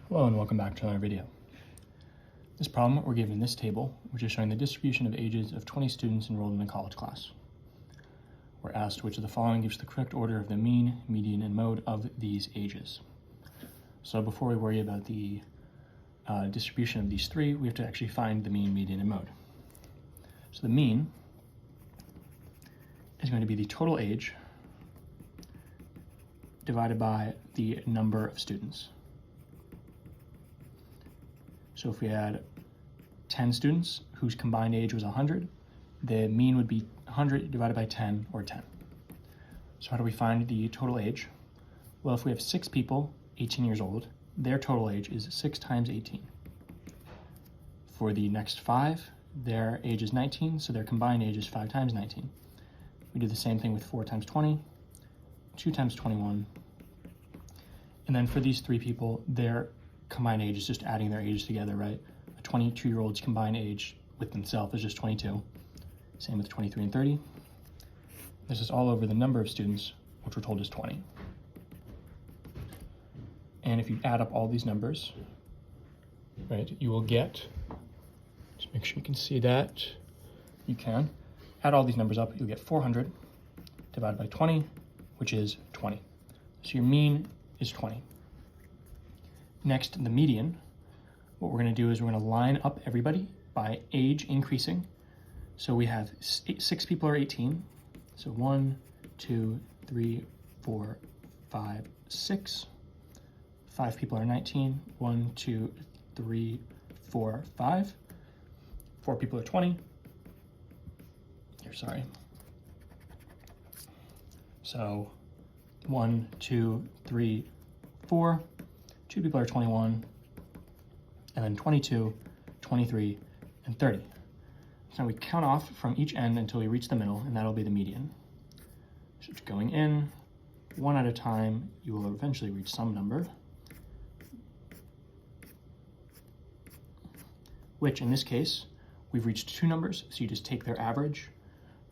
Hello and welcome back to another video. This problem, we're given this table, which is showing the distribution of ages of 20 students enrolled in a college class. We're asked which of the following gives the correct order of the mean, median, and mode of these ages. So before we worry about the distribution of these three, we have to actually find the mean, median, and mode. So the mean is going to be the total age divided by the number of students. So if we had 10 students whose combined age was 100, the mean would be 100 divided by 10, or 10. So how do we find the total age? Well, if we have 6 people, 18 years old, their total age is 6 times 18. For the next 5, their age is 19, so their combined age is 5 times 19. We do the same thing with 4 times 20, 2 times 21, and then for these 3 people, their combined age is just adding their ages together, right? A 22-year-old's combined age with themselves is just 22. Same with 23 and 30. This is all over the number of students, which we're told is 20. And if you add up all these numbers, right, you will get, just make sure you can see that. You can. Add all these numbers up, you'll get 400 divided by 20, which is 20. So your mean is 20. Next, the median. What we're going to do is we're going to line up everybody by age increasing. So we have 6 people are 18. So 1, 2, 3, 4, 5, 6. 5 people are 19. 1, 2, 3, 4, 5. 4 people are 20. Here, sorry. So 1, 2, 3, 4. 2 people are 21, and then 22, 23, and 30. So now we count off from each end until we reach the middle, and that'll be the median. So it's going in, one at a time, you will eventually reach some number, which in this case, we've reached 2 numbers, so you just take their average.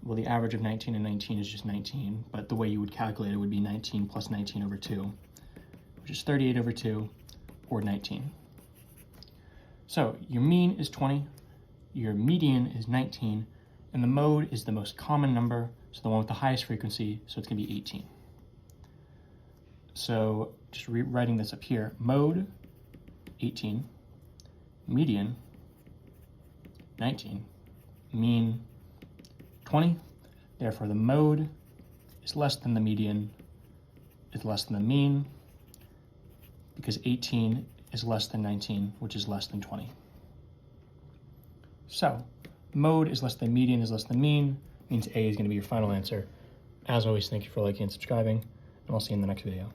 Well, the average of 19 and 19 is just 19, but the way you would calculate it would be 19 plus 19 over 2. Which is 38 over 2, or 19. So your mean is 20, your median is 19, and the mode is the most common number, so the one with the highest frequency, so it's going to be 18. So just rewriting this up here, mode 18, median 19, mean 20. Therefore the mode is less than the median, is less than the mean, because 18 is less than 19, which is less than 20. So, mode is less than median is less than mean, means A is going to be your final answer. As always, thank you for liking and subscribing, and I'll see you in the next video.